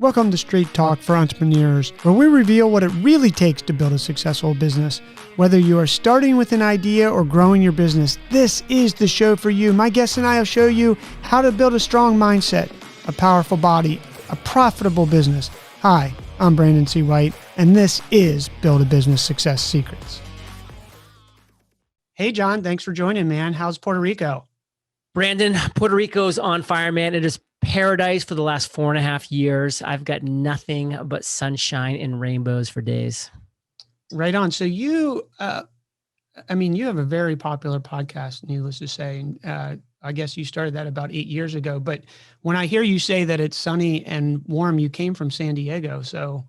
Welcome to Straight Talk for Entrepreneurs, where we reveal what it really takes to build a successful business. Whether you are starting with an idea or growing your business, this is the show for you. My guests and I will show you how to build a strong mindset, a powerful body, a profitable business. Hi, I'm Brandon C. White, and this is Build a Business Success Secrets. Hey, John, thanks for joining, man. How's Puerto Rico? Brandon, Puerto Rico's on fire, man. It is paradise for the last 4.5 years. I've got nothing but sunshine and rainbows for days. Right on. So you have a very popular podcast, needless to say. I guess you started that about 8 years ago. But when I hear you say that it's sunny and warm, you came from San Diego. So,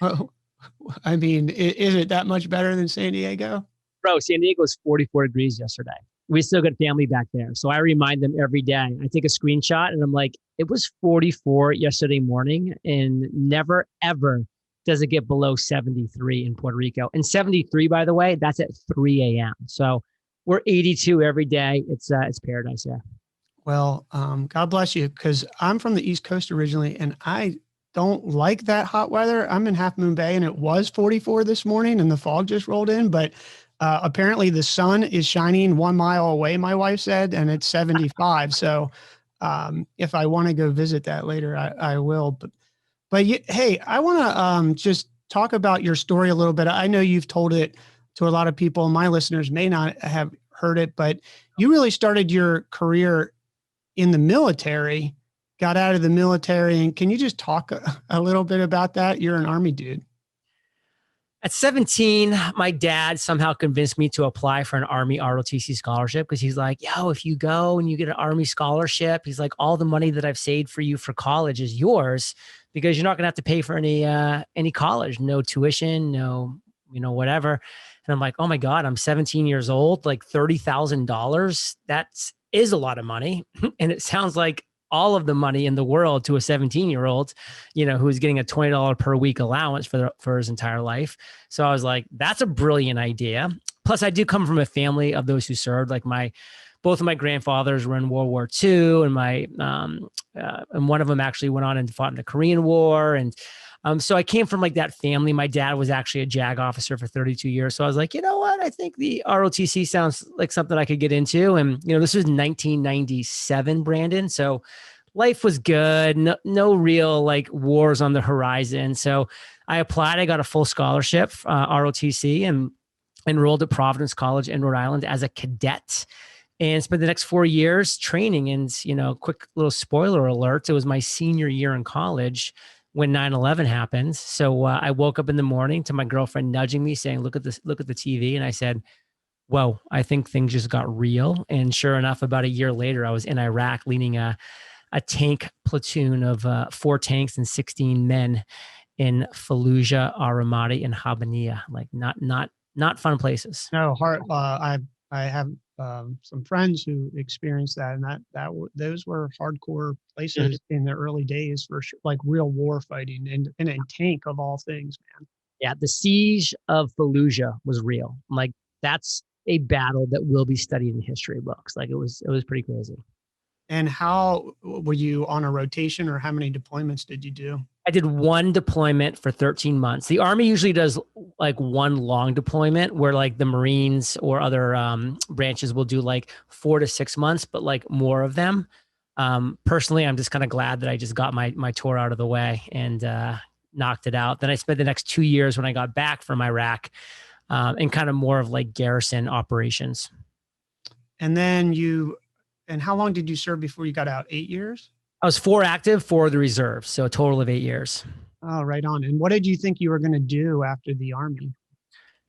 is it that much better than San Diego? Bro, San Diego was 44 degrees yesterday. We still got family back there. So I remind them every day. I take a screenshot and I'm like, it was 44 yesterday morning, and never, ever does it get below 73 in Puerto Rico. And 73, by the way, that's at 3 a.m. So we're 82 every day. It's paradise, yeah. Well, God bless you, because I'm from the East Coast originally, and I don't like that hot weather. I'm in Half Moon Bay, and it was 44 this morning, and the fog just rolled in, but apparently the sun is shining 1 mile away, my wife said, and it's 75. So if I want to go visit that later, I will. But hey, I want to just talk about your story a little bit. I know you've told it to a lot of people. My listeners may not have heard it, but you really started your career in the military, got out of the military. And can you just talk a little bit about that? You're an Army dude. At 17, my dad somehow convinced me to apply for an Army ROTC scholarship, because he's like, yo, if you go and you get an Army scholarship, he's like, all the money that I've saved for you for college is yours, because you're not going to have to pay for any college, no tuition, no, whatever. And I'm like, oh my God, I'm 17 years old, like $30,000. That is a lot of money. And it sounds like all of the money in the world to a 17-year-old, who's getting a $20 per week allowance for his entire life. So I was like, that's a brilliant idea. Plus, I do come from a family of those who served. Like both of my grandfathers were in World War II, and and one of them actually went on and fought in the Korean War. And so I came from like that family. My dad was actually a JAG officer for 32 years. So I was like, you know what? I think the ROTC sounds like something I could get into. And, this was 1997, Brandon. So life was good. No real like wars on the horizon. So I applied. I got a full scholarship, ROTC, and enrolled at Providence College in Rhode Island as a cadet, and spent the next 4 years training. And, quick little spoiler alert, it was my senior year in college when 9/11 happened. So I woke up in the morning to my girlfriend nudging me saying, look at the TV. And I said, whoa, I think things just got real. And sure enough, about a year later, I was in Iraq leading a tank platoon of 4 tanks and 16 men in Fallujah, Ramadi, and Habbaniyah. Like not fun places. No, I have some friends who experienced that, and those were hardcore places in the early days for sure, like real war fighting and in a tank of all things, man. Yeah, the siege of Fallujah was real. Like that's a battle that will be studied in history books. Like it was pretty crazy. And how were you on a rotation, or how many deployments did you do? I did one deployment for 13 months. The Army usually does like one long deployment, where like the Marines or other branches will do like 4 to 6 months, but like more of them. Personally, I'm just kind of glad that I just got my tour out of the way and knocked it out. Then I spent the next 2 years when I got back from Iraq in kind of more of like garrison operations. And then and how long did you serve before you got out? 8 years? I was 4 active, 4 the reserve. So a total of 8 years. Oh, right on. And what did you think you were going to do after the Army?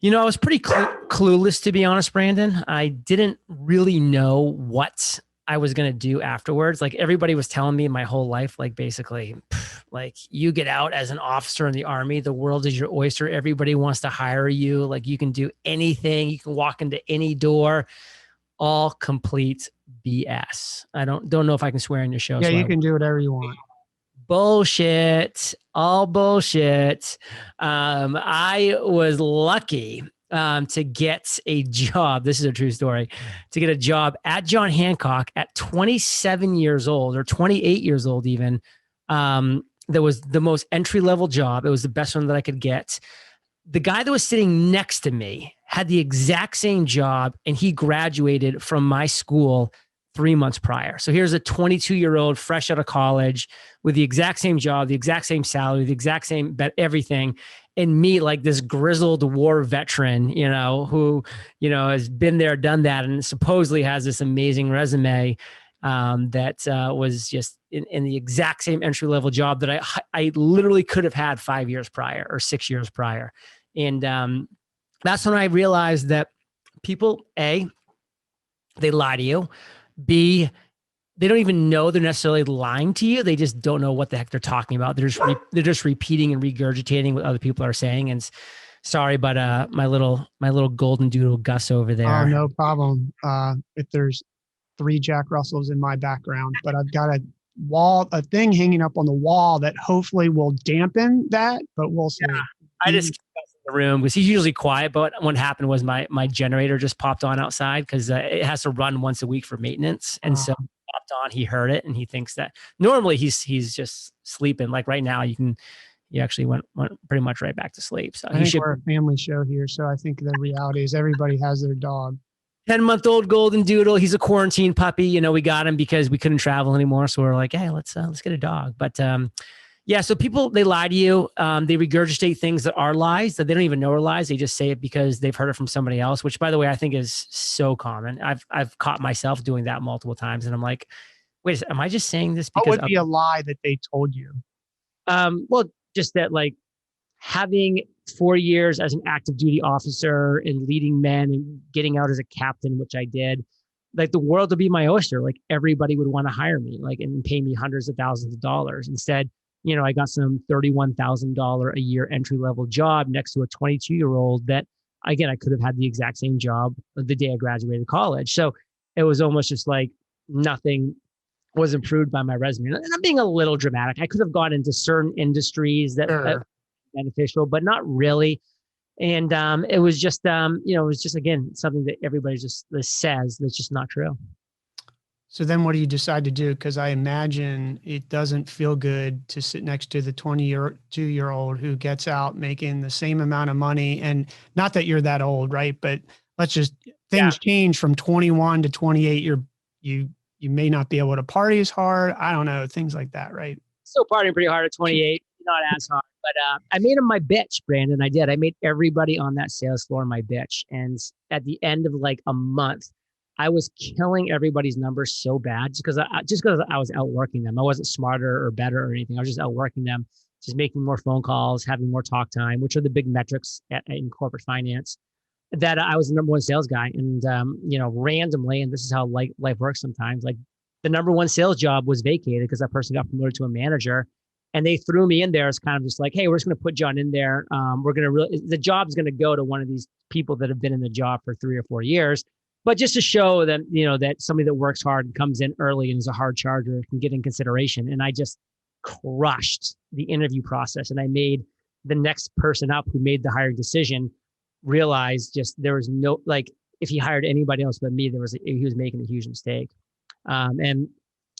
I was pretty clueless, to be honest, Brandon. I didn't really know what I was going to do afterwards. Like everybody was telling me my whole life, like basically, like you get out as an officer in the Army, the world is your oyster. Everybody wants to hire you. Like you can do anything. You can walk into any door. All complete BS. I don't know if I can swear on your show. Yeah, so you can do whatever you want. Bullshit. All bullshit. I was lucky to get a job. This is a true story. To get a job at John Hancock at 27 years old, or 28 years old even, that was the most entry level job. It was the best one that I could get. The guy that was sitting next to me had the exact same job, and he graduated from my school 3 months prior. So here's a 22-year-old fresh out of college with the exact same job, the exact same salary, the exact same everything. And me, like this grizzled war veteran, who, has been there, done that, and supposedly has this amazing resume that was just in the exact same entry level job that I literally could have had 5 years prior or 6 years prior. And that's when I realized that people, A, they lie to you. B, they don't even know they're necessarily lying to you. They just don't know what the heck they're talking about. They're just repeating and regurgitating what other people are saying. And sorry, but my little golden doodle Gus over there. Oh, no problem. If there's 3 Jack Russells in my background, but I've got a thing hanging up on the wall that hopefully will dampen that, but we'll see. Yeah, I just keep Gus in the room because he's usually quiet. But what happened was my generator just popped on outside because it has to run once a week for maintenance, and so popped on. He heard it, and he thinks that normally he's just sleeping. Like right now, you actually went pretty much right back to sleep. So I think we're a family show here, so I think the reality is everybody has their dog. 10-month-old golden doodle. He's a quarantine puppy. We got him because we couldn't travel anymore. So we're like, hey, let's get a dog. But yeah, so people, they lie to you. They regurgitate things that are lies that they don't even know are lies. They just say it because they've heard it from somebody else, which by the way, I think is so common. I've caught myself doing that multiple times. And I'm like, wait, am I just saying this because what would be a lie that they told you? Well, just that like having 4 years as an active duty officer and leading men and getting out as a captain, which I did, like the world would be my oyster. Like everybody would want to hire me, like, and pay me hundreds of thousands of dollars. Instead, I got some $31,000 a year entry level job next to a 22-year-old that, again, I could have had the exact same job the day I graduated college. So it was almost just like nothing was improved by my resume. And I'm being a little dramatic. I could have gone into certain industries that beneficial, but not really. And it was just, again, something that everybody just says that's just not true. So then what do you decide to do? Because I imagine it doesn't feel good to sit next to the 22-year-old who gets out making the same amount of money. And not that you're that old, right? But things change from 21 to 28. You may not be able to party as hard. I don't know, things like that, right? Still partying pretty hard at 28, not as hard. But I made him my bitch, Brandon. I did. I made everybody on that sales floor my bitch. And at the end of like a month, I was killing everybody's numbers so bad just because I was outworking them. I wasn't smarter or better or anything. I was just outworking them, just making more phone calls, having more talk time, which are the big metrics in corporate finance. That I was the number one sales guy. And, randomly, and this is how life works sometimes, like the number one sales job was vacated because that person got promoted to a manager. And they threw me in there as kind of just like, hey, we're just going to put John in there. The job's going to go to one of these people that have been in the job for 3 or 4 years. But just to show them, that somebody that works hard and comes in early and is a hard charger can get in consideration. And I just crushed the interview process. And I made the next person up who made the hiring decision realize just there was no, like, if he hired anybody else but me, he was making a huge mistake. And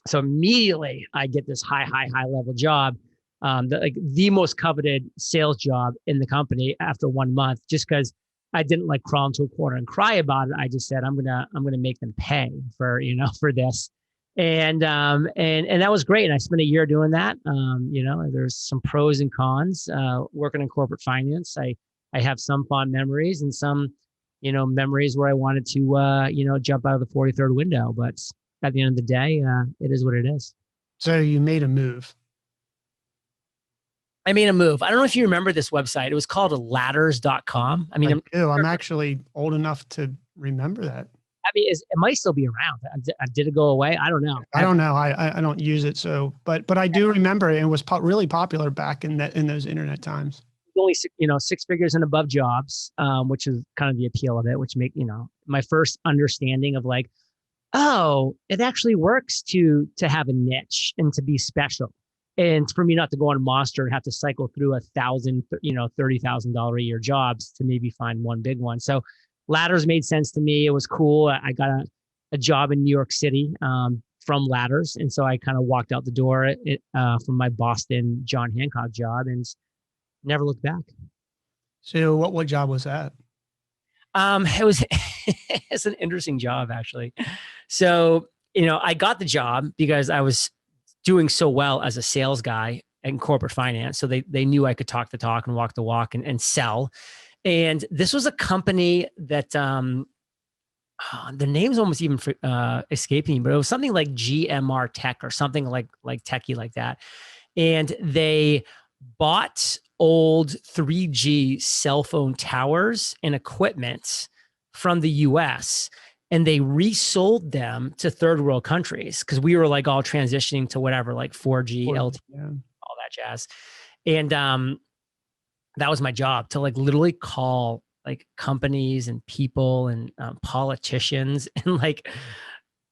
so immediately I get this high level job, the most coveted sales job in the company after 1 month, just because I didn't like crawl into a corner and cry about it. I just said, I'm gonna make them pay for this. And that was great. And I spent a year doing that. There's some pros and cons, working in corporate finance. I have some fond memories and some, memories where I wanted to, jump out of the 43rd window, but at the end of the day, it is what it is. So you made a move. I made a move. I don't know if you remember this website. It was called ladders.com. I mean, I'm actually old enough to remember that. I mean, it might still be around. Did it go away? I don't know. I don't know. I don't use it. So, but I do remember it was really popular back in those internet times. Only, 6 figures and above jobs, which is kind of the appeal of it, which make, my first understanding of like, oh, it actually works to have a niche and to be special. And for me not to go on Monster and have to cycle through $30,000 a year jobs to maybe find one big one. So ladders made sense to me. It was cool. I got a job in New York City, from ladders. And so I kind of walked out the door from my Boston John Hancock job and never looked back. So what job was that? It was it's an interesting job actually. So, I got the job because I was doing so well as a sales guy in corporate finance. So they knew I could talk the talk and walk the walk and sell. And this was a company that the name's almost even escaping me, but it was something like GMR Tech or something like techie like that. And they bought old 3G cell phone towers and equipment from the US and they resold them to third world countries because we were like all transitioning to whatever, like 4G, LTE, Yeah. all that jazz. And that was my job to like literally call like companies and people and politicians and like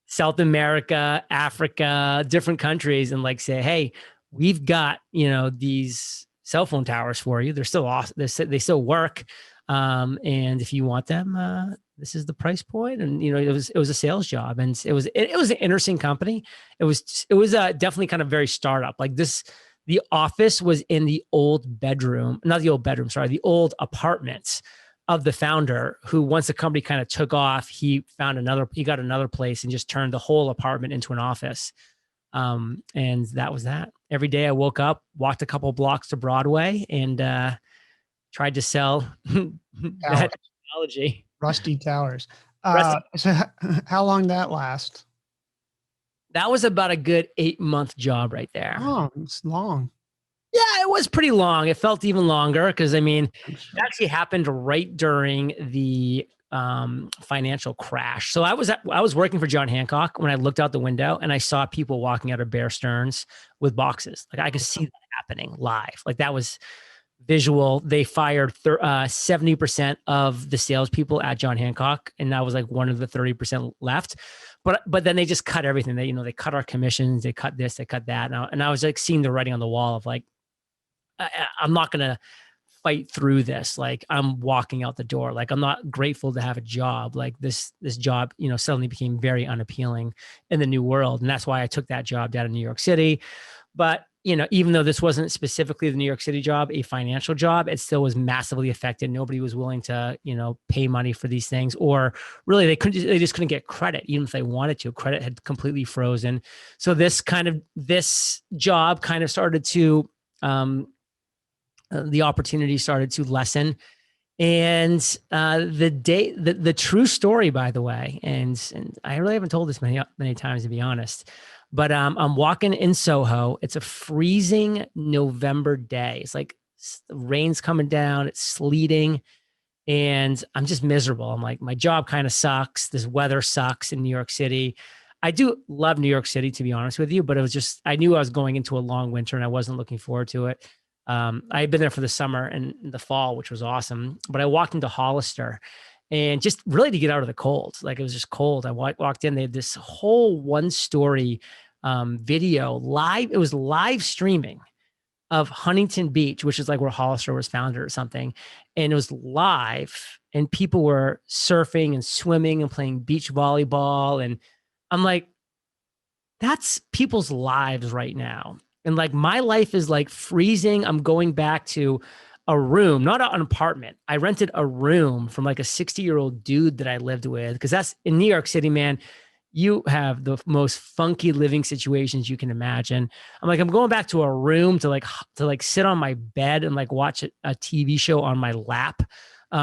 South America, Africa, different countries, and like say, hey, we've got these cell phone towers for you. They're still awesome. They still work, and if you want them, this is the price point. And it was a sales job, and it was an interesting company. It was definitely kind of very startup. Like this, the office was in the old bedroom, not the old bedroom, sorry, the old apartments of the founder, who once the company kind of took off, he got another place and just turned the whole apartment into an office. And that was that. Every day I woke up, walked a couple blocks to Broadway and tried to sell that technology. Rusty towers. So how long that last? That was about a good 8-month job right there. Oh, it's long. Yeah, it was pretty long. It felt even longer because it actually happened right during the financial crash. So I was working for John Hancock when I looked out the window and I saw people walking out of Bear Stearns with boxes. Like I could see that happening live. Like that was visual. They fired 70% of the salespeople at John Hancock, and that was like one of the 30% left. But then they just cut everything. They cut our commissions. They cut this. They cut that. And I was like seeing the writing on the wall of like, I'm not gonna fight through this. Like I'm walking out the door. Like I'm not grateful to have a job. Like this job, suddenly became very unappealing in the new world. And that's why I took that job down in New York City. But even though this wasn't specifically the New York City job, a financial job, it still was massively affected. Nobody was willing to, pay money for these things, or really they just couldn't get credit. Even if they wanted to, credit had completely frozen. So this job kind of started to, the opportunity started to lessen. And the true story, by the way, and I really haven't told this many times, to be honest, but I'm walking in Soho. It's a freezing November day. It's like the rain's coming down. It's sleeting. And I'm just miserable. I'm like, my job kind of sucks. This weather sucks in New York City. I do love New York City, to be honest with you, but it was just, I knew I was going into a long winter and I wasn't looking forward to it. I had been there for the summer and the fall, which was awesome. But I walked into Hollister and just really to get out of the cold. Like it was just cold. I walked in, they had this whole 1-story video live. It was live streaming of Huntington Beach, which is like where Hollister was founded or something. And it was live and people were surfing and swimming and playing beach volleyball. And I'm like, that's people's lives right now. And like my life is like freezing. I'm going back to a room, not an apartment. I rented a room from like a 60-year-old dude that I lived with. Because that's in New York City, man. You have the most funky living situations you can imagine. I'm like, I'm going back to a room to sit on my bed and like watch a TV show on my lap,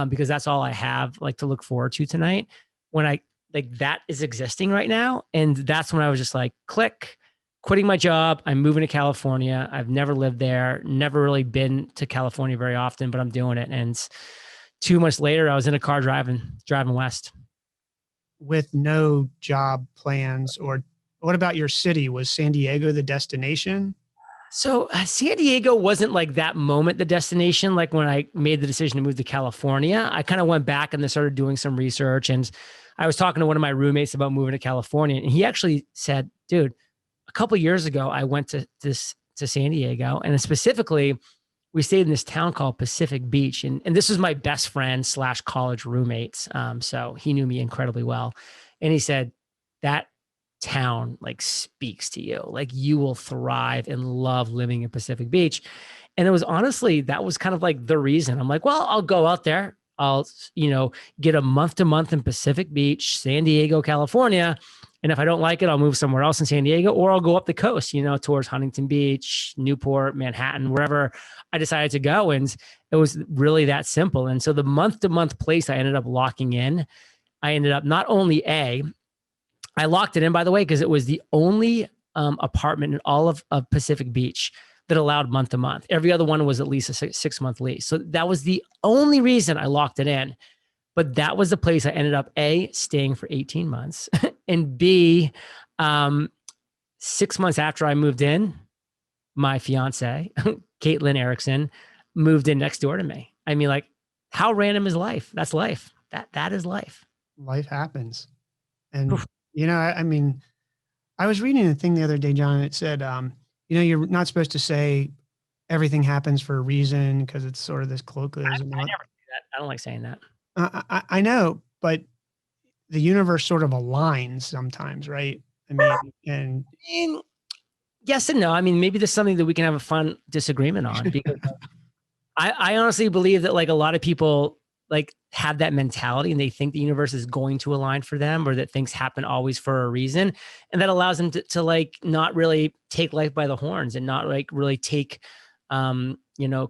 because that's all I have like to look forward to tonight. When I like that is existing right now, and that's when I was just like, click, quitting my job. I'm moving to California. I've never lived there, never really been to California very often, but I'm doing it. And 2 months later, I was in a car driving west. With no job plans, or what about your city? Was San Diego the destination? So San Diego wasn't like that moment, the destination. Like when I made the decision to move to California, I kind of went back and then started doing some research. And I was talking to one of my roommates about moving to California. And he actually said, dude, a couple of years ago, I went to San Diego, and specifically we stayed in this town called Pacific Beach. And this was my best friend / college roommates. So he knew me incredibly well. And he said, that town like speaks to you. Like you will thrive and love living in Pacific Beach. And it was honestly, that was kind of like the reason. I'm like, well, I'll go out there. I'll, get a month to month in Pacific Beach, San Diego, California. And if I don't like it, I'll move somewhere else in San Diego, or I'll go up the coast, towards Huntington Beach, Newport, Manhattan, wherever I decided to go. And it was really that simple. And so the month to month place I ended up locking in, I ended up not only I locked it in, by the way, because it was the only apartment in all of Pacific Beach that allowed month to month. Every other one was at least a 6 month lease. So that was the only reason I locked it in. But that was the place I ended up staying for 18 months, and B, 6 months after I moved in, my fiance, Caitlin Erickson, moved in next door to me. I mean, like, how random is life? That's life. That is life. Life happens. And, I mean, I was reading a thing the other day, John, and it said, you're not supposed to say everything happens for a reason because it's sort of this colloquialism. I never do that. I don't like saying that. I know, but the universe sort of aligns sometimes, right? I mean, yes and no. I mean, maybe there's something that we can have a fun disagreement on, because I honestly believe that like a lot of people like have that mentality and they think the universe is going to align for them, or that things happen always for a reason. And that allows them to like not really take life by the horns and not like really take,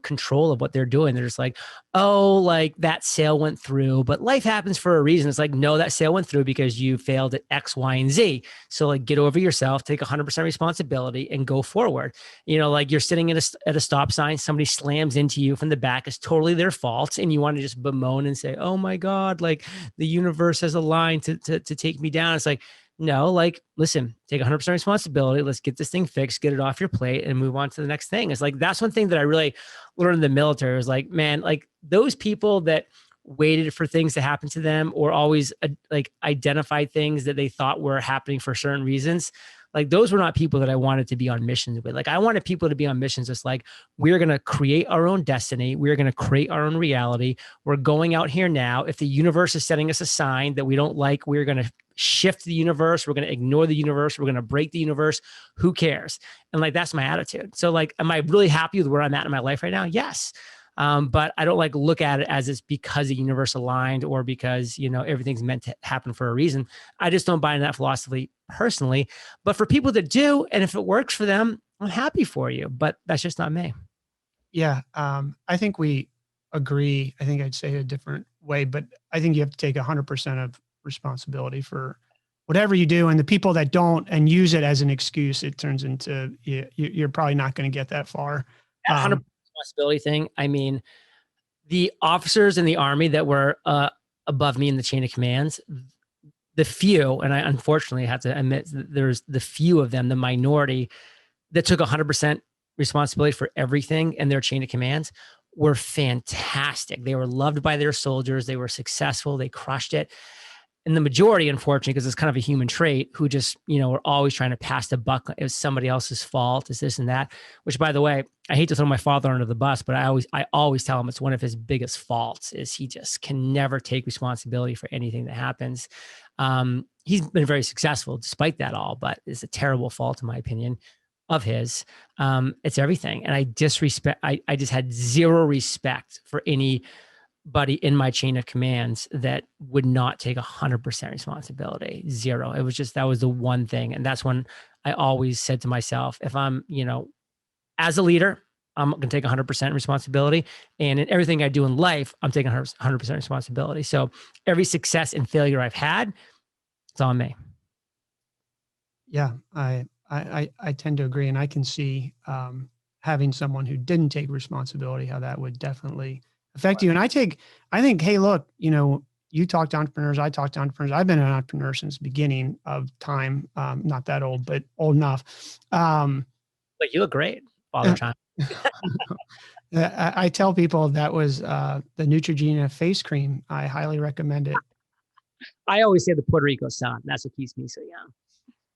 control of what they're doing. They're just like, oh, like that sale went through, but life happens for a reason. It's like, no, that sale went through because you failed at X, Y, and Z. So like get over yourself, take 100% responsibility and go forward. Like you're sitting at a stop sign, somebody slams into you from the back. It's totally their fault. And you want to just bemoan and say, oh my God, like the universe has aligned to take me down. It's like, no, like, listen, take 100% responsibility. Let's get this thing fixed, get it off your plate and move on to the next thing. It's like, that's one thing that I really learned in the military was like, man, like those people that waited for things to happen to them or always like identified things that they thought were happening for certain reasons. Like those were not people that I wanted to be on missions with. Like I wanted people to be on missions just like, we're going to create our own destiny. We're going to create our own reality. We're going out here now. If the universe is setting us a sign that we don't like, we're going to shift the universe. We're going to ignore the universe. We're going to break the universe. Who cares? And like, that's my attitude. So like, am I really happy with where I'm at in my life right now? Yes. But I don't like look at it as it's because the universe aligned or because, everything's meant to happen for a reason. I just don't buy in that philosophy personally, but for people that do, and if it works for them, I'm happy for you, but that's just not me. Yeah. I think we agree. I think I'd say it a different way, but I think you have to take 100% of responsibility for whatever you do. And the people that don't and use it as an excuse, it turns into, you're probably not going to get that far. That 100% responsibility thing. I mean, the officers in the Army that were above me in the chain of commands, the few, and I unfortunately have to admit, there's the few of them, the minority that took 100% responsibility for everything in their chain of commands were fantastic. They were loved by their soldiers. They were successful. They crushed it. And the majority, unfortunately, because it's kind of a human trait, who just, are always trying to pass the buck. It was somebody else's fault. It's this and that, which by the way, I hate to throw my father under the bus, but I always tell him it's one of his biggest faults is he just can never take responsibility for anything that happens. He's been very successful despite that all, but it's a terrible fault in my opinion of his. It's everything. And I just had zero respect for anybody in my chain of commands that would not take 100% responsibility. Zero. It was just, that was the one thing. And that's when I always said to myself, if I'm, as a leader, I'm going to take 100% responsibility. And in everything I do in life, I'm taking 100% responsibility. So every success and failure I've had, it's on me. Yeah, I tend to agree. And I can see having someone who didn't take responsibility, how that would definitely affect you. And I think, hey, look, you talk to entrepreneurs, I talk to entrepreneurs. I've been an entrepreneur since the beginning of time. Not that old, but old enough. But you look great, Father Time. I tell people that was the Neutrogena face cream. I highly recommend it. I always say the Puerto Rico sun. That's what keeps me so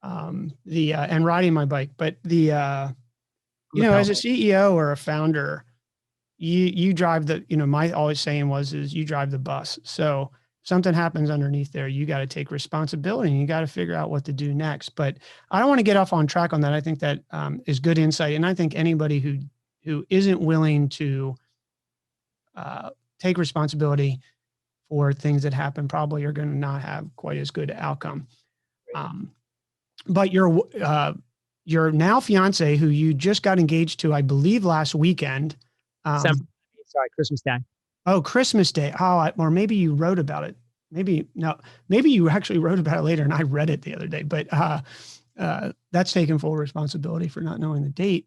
young. And riding my bike, but as a CEO or a founder, you drive my always saying is you drive the bus. So something happens underneath there, you got to take responsibility and you got to figure out what to do next. But I don't want to get off on track on that. I think that is good insight. And I think anybody who isn't willing to take responsibility for things that happen probably are going to not have quite as good outcome. Um, but your now fiance, who you just got engaged to, I believe last weekend. Sorry, Christmas Day. Oh, Christmas Day. Oh, or maybe you wrote about it. Maybe you actually wrote about it later and I read it the other day, but that's taking full responsibility for not knowing the date.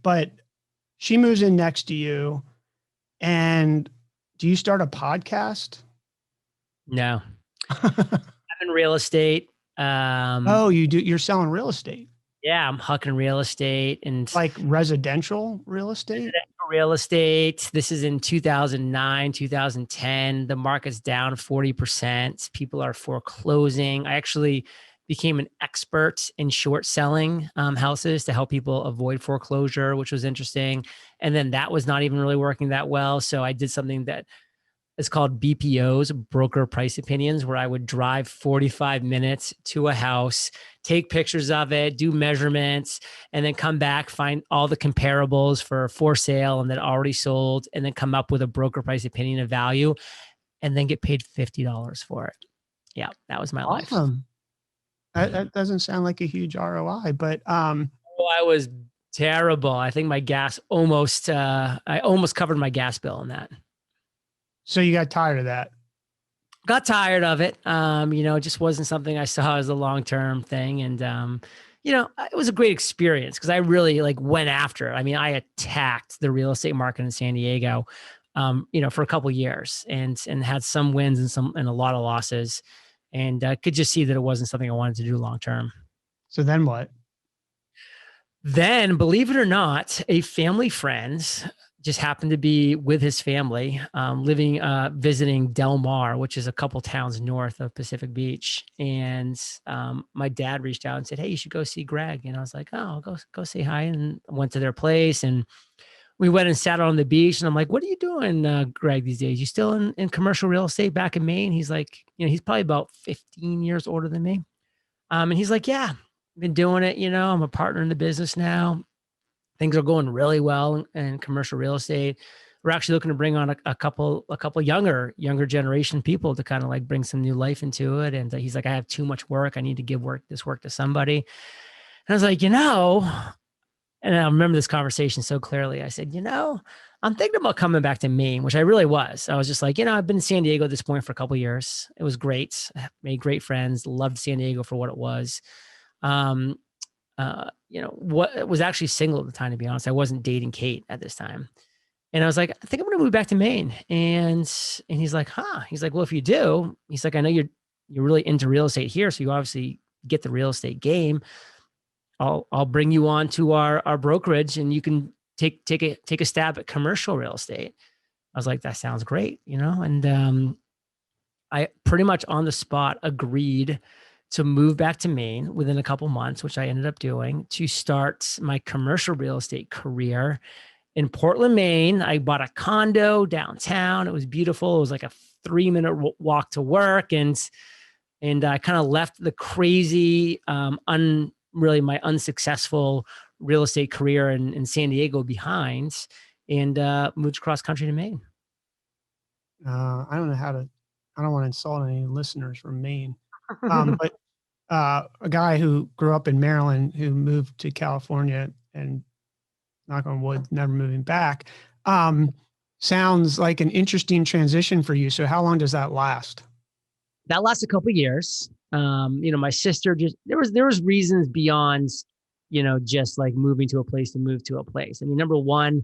But she moves in next to you, and do you start a podcast? No. I'm in real estate. Oh, you do. You're selling real estate. Yeah, I'm hucking real estate and like residential real estate. Real estate. This is in 2009, 2010. The market's down 40%. People are foreclosing. I actually became an expert in short selling houses to help people avoid foreclosure, which was interesting. And then that was not even really working that well. So I did something that is called BPOs, broker price opinions, where I would drive 45 minutes to a house, take pictures of it, do measurements, and then come back, find all the comparables for sale and that already sold, and then come up with a broker price opinion of value, and then get paid $50 for it. Yeah, that was my life. That doesn't sound like a huge ROI, but I was terrible. I think my gas I almost covered my gas bill on that. So you got tired of that? Got tired of it. It just wasn't something I saw as a long-term thing. And, it was a great experience because I really went after it. I mean, I attacked the real estate market in San Diego, for a couple of years and had some wins and a lot of losses, and could just see that it wasn't something I wanted to do long-term. So then what? Then, believe it or not, a family friend just happened to be with his family, visiting Del Mar, which is a couple towns north of Pacific Beach. And my dad reached out and said, "Hey, you should go see Greg." And I was like, "Oh, I'll go say hi." And I went to their place and we went and sat on the beach. And I'm like, "What are you doing, Greg, these days? You still in commercial real estate back in Maine?" He's like, he's probably about 15 years older than me. And he's like, "Yeah, I've been doing it. I'm a partner in the business now. Things are going really well in commercial real estate. We're actually looking to bring on a couple younger generation people to kind of bring some new life into it." And he's like, "I have too much work. I need to give this work to somebody." And I was like, and I remember this conversation so clearly. I said, I'm thinking about coming back to Maine, which I really was. I was just like, I've been in San Diego at this point for a couple of years. It was great. I made great friends, loved San Diego for what it was. What was actually single at the time, to be honest. I wasn't dating Kate at this time. And I was like, I think I'm going to move back to Maine. And he's like, he's like, well, if you do, he's like, I know you're really into real estate here. So you obviously get the real estate game. I'll bring you on to our brokerage and you can take a stab at commercial real estate. I was like, that sounds great, and I pretty much on the spot agreed to move back to Maine within a couple months, which I ended up doing, to start my commercial real estate career in Portland, Maine. I bought a condo downtown. It was beautiful. It was like a 3-minute walk to work. And I kind of left the crazy, really my unsuccessful real estate career in San Diego behind and moved across country to Maine. I don't know I don't want to insult any listeners from Maine. But a guy who grew up in Maryland who moved to California and, knock on wood, never moving back, sounds like an interesting transition for you. So how long does that last? That lasts a couple of years. My sister there was reasons beyond, just moving to a place to move to a place. I mean, number one,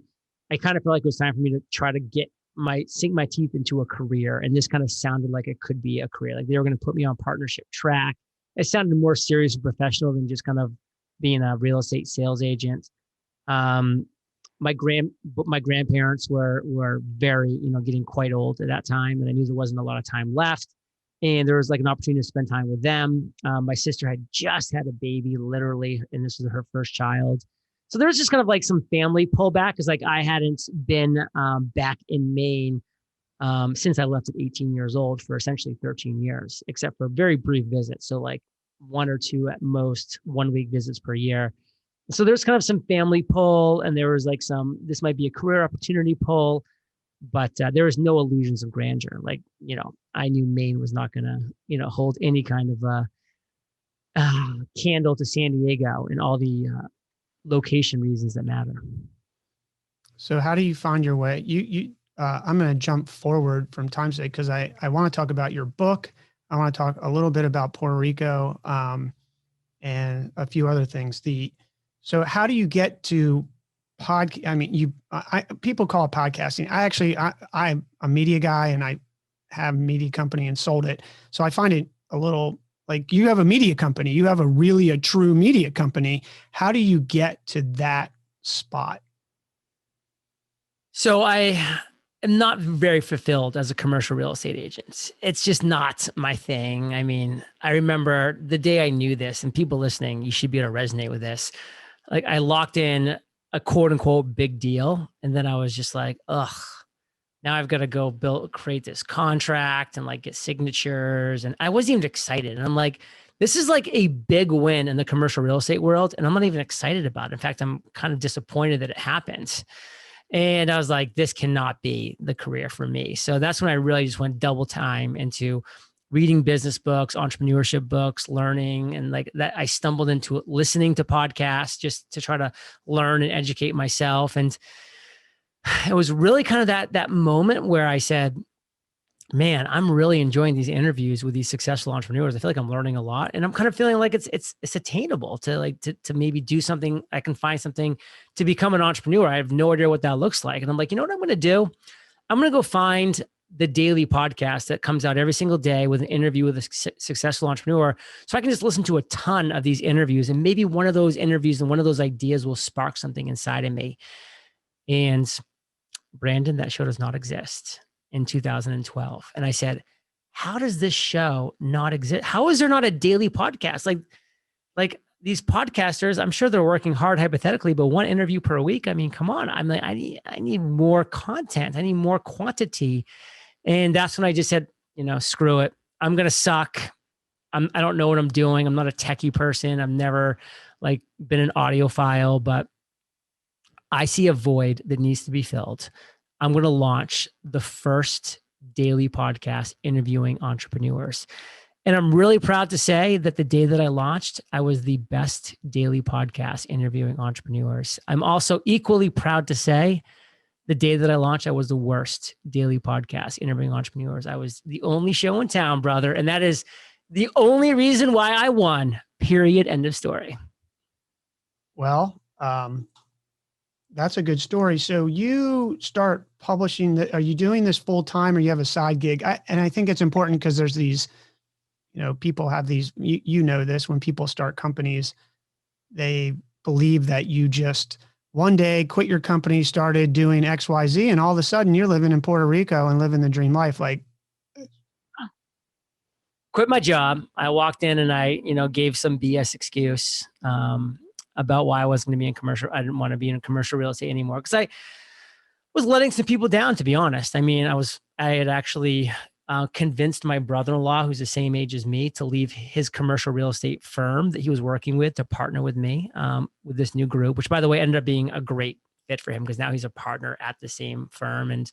I kind of felt like it was time for me to try to sink my teeth into a career. And this kind of sounded like it could be a career. Like they were going to put me on partnership track. It sounded more serious and professional than just kind of being a real estate sales agent. My grandparents were very, getting quite old at that time. And I knew there wasn't a lot of time left. And there was an opportunity to spend time with them. My sister had just had a baby, literally, and this was her first child. So there's just kind of like some family pullback because like I hadn't been back in Maine since I left at 18 years old for essentially 13 years, except for very brief visits. So like one or two at most 1 week visits per year. So there's kind of some family pull, and there was like this might be a career opportunity pull, but there was no illusions of grandeur. Like, I knew Maine was not going to, hold any kind of candle to San Diego and all the location reasons that matter. So how do you find your way? I'm going to jump forward from time today because I want to talk about your book. I want to talk a little bit about Puerto Rico, and a few other things. So how do you get to I mean, people call it podcasting. I'm a media guy and I have a media company and sold it. So I find it a little like you have a media company, you have a true media company. How do you get to that spot? So I am not very fulfilled as a commercial real estate agent. It's just not my thing. I mean, I remember the day I knew this, and people listening, you should be able to resonate with this. Like I locked in a quote unquote big deal. And then I was just like, ugh, now I've got to go create this contract and like get signatures. And I wasn't even excited. And I'm like, this is like a big win in the commercial real estate world. And I'm not even excited about it. In fact, I'm kind of disappointed that it happened. And I was like, this cannot be the career for me. So that's when I really just went double time into reading business books, entrepreneurship books, learning. And like that, I stumbled into listening to podcasts just to try to learn and educate myself. And it was really kind of that moment where I said, man, I'm really enjoying these interviews with these successful entrepreneurs. I feel like I'm learning a lot, and I'm kind of feeling like it's attainable to maybe do something. I can find something to become an entrepreneur. I have no idea what that looks like. And I'm like, you know what I'm going to do? I'm going to go find the daily podcast that comes out every single day with an interview with a successful entrepreneur. So I can just listen to a ton of these interviews, and maybe one of those interviews and one of those ideas will spark something inside of me. And Brandon, that show does not exist in 2012. And I said, how does this show not exist? How is there not a daily podcast? Like these podcasters, I'm sure they're working hard hypothetically, but one interview per week. I mean, come on. I'm like, I need more content. I need more quantity. And that's when I just said, screw it. I'm going to suck. I don't know what I'm doing. I'm not a techie person. I've never like been an audiophile, but I see a void that needs to be filled. I'm going to launch the first daily podcast interviewing entrepreneurs. And I'm really proud to say that the day that I launched, I was the best daily podcast interviewing entrepreneurs. I'm also equally proud to say the day that I launched, I was the worst daily podcast interviewing entrepreneurs. I was the only show in town, brother. And that is the only reason why I won, period, end of story. Well, that's a good story. So you start publishing are you doing this full time or you have a side gig? And I think it's important because there's these, people have these, this when people start companies, they believe that you just one day quit your company, started doing X, Y, Z, and all of a sudden you're living in Puerto Rico and living the dream life. Like, quit my job. I walked in and I, gave some BS excuse about why I wasn't going to be in commercial. I didn't want to be in commercial real estate anymore because I was letting some people down, to be honest. I mean, I had actually convinced my brother-in-law, who's the same age as me, to leave his commercial real estate firm that he was working with to partner with me with this new group, which, by the way, ended up being a great fit for him because now he's a partner at the same firm and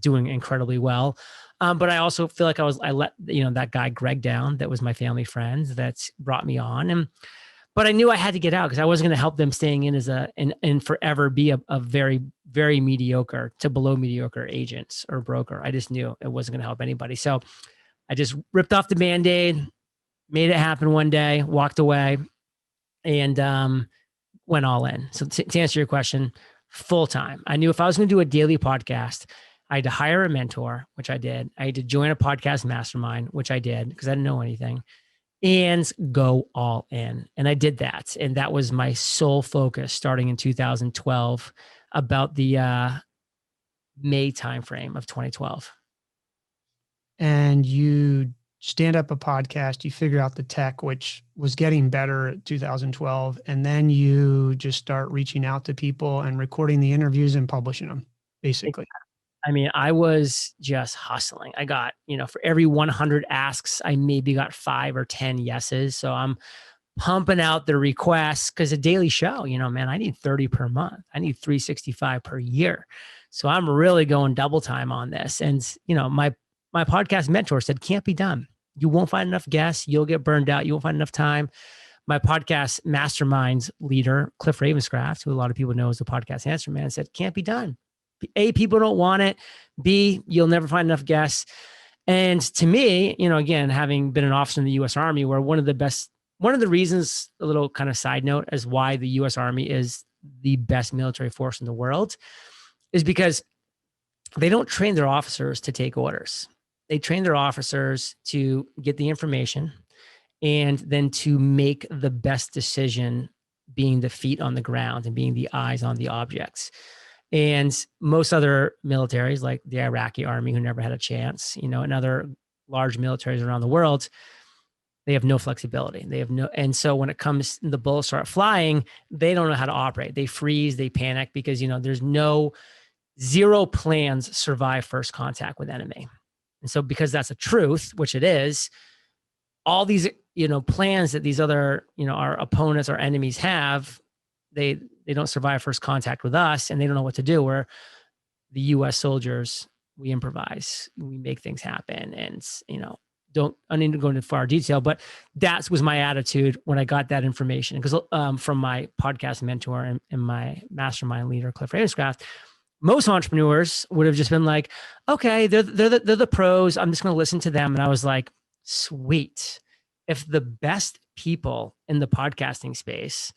doing incredibly well. But I also feel like I let that guy Greg down. That was my family friend that brought me on, but I knew I had to get out because I wasn't going to help them staying in as and forever be a very, very mediocre to below mediocre agent or broker. I just knew it wasn't going to help anybody. So I just ripped off the Band-Aid, made it happen one day, walked away, and went all in. So to answer your question, full time. I knew if I was going to do a daily podcast, I had to hire a mentor, which I did. I had to join a podcast mastermind, which I did because I didn't know anything, and go all in. And I did that. And that was my sole focus starting in 2012, about the May timeframe of 2012. And you stand up a podcast, you figure out the tech, which was getting better at 2012. And then you just start reaching out to people and recording the interviews and publishing them, basically. I mean, I was just hustling. I got, for every 100 asks, I maybe got 5 or 10 yeses. So I'm pumping out the requests because a daily show, man, I need 30 per month. I need 365 per year. So I'm really going double time on this. And, my podcast mentor said, can't be done. You won't find enough guests. You'll get burned out. You won't find enough time. My podcast mastermind leader, Cliff Ravenscraft, who a lot of people know as the podcast answer man, said, can't be done. A, people don't want it. B, you'll never find enough guests. And to me, again, having been an officer in the U.S. Army, where one of the reasons, a little kind of side note, as why the U.S. Army is the best military force in the world is because they don't train their officers to take orders. They train their officers to get the information and then to make the best decision, being the feet on the ground and being the eyes on the objects. And most other militaries, like the Iraqi army, who never had a chance, and other large militaries around the world, they have no flexibility. And so when it comes, the bullets start flying, they don't know how to operate. They freeze, they panic because, there's zero plans survive first contact with enemy. And so because that's a truth, which it is, all these, plans that these other, our opponents, our enemies have, they don't survive first contact with us and they don't know what to do. Where the US soldiers, we improvise, we make things happen. And, I need to go into far detail, but that was my attitude when I got that information. Because from my podcast mentor and my mastermind leader, Cliff Ravenscraft, most entrepreneurs would have just been like, okay, they're the pros. I'm just going to listen to them. And I was like, sweet. If the best people in the podcasting space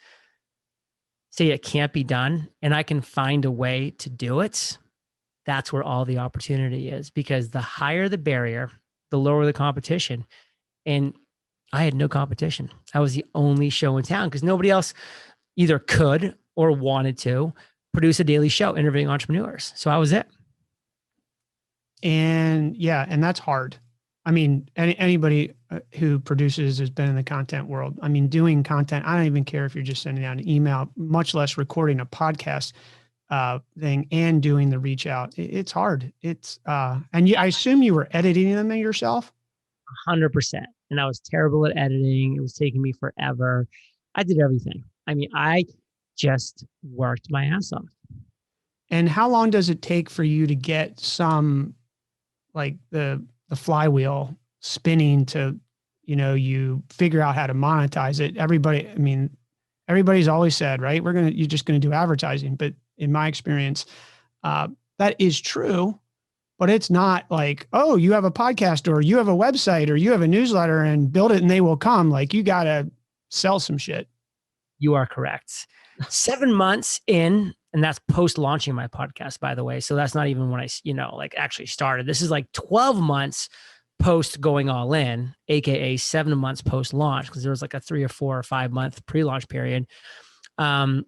say it can't be done and I can find a way to do it, that's where all the opportunity is. Because the higher the barrier, the lower the competition. And I had no competition. I was the only show in town because nobody else either could or wanted to produce a daily show interviewing entrepreneurs. So I was it. And that's hard. I mean, anybody who produces has been in the content world. I mean, doing content, I don't even care if you're just sending out an email, much less recording a podcast thing and doing the reach out. It's hard. It's, I assume you were editing them yourself? 100%. And I was terrible at editing. It was taking me forever. I did everything. I mean, I just worked my ass off. And how long does it take for you to get some, like the flywheel spinning to, you figure out how to monetize it? Everybody's always said, right, you're just going to do advertising. But in my experience, that is true, but it's not like, oh, you have a podcast or you have a website or you have a newsletter and build it and they will come. Like, you got to sell some shit. You are correct. 7 months in, and that's post launching my podcast, by the way. So that's not even when I, actually started. This is like 12 months post going all in, AKA 7 months post launch, because there was like a 3 or 4 or 5 month pre-launch period. I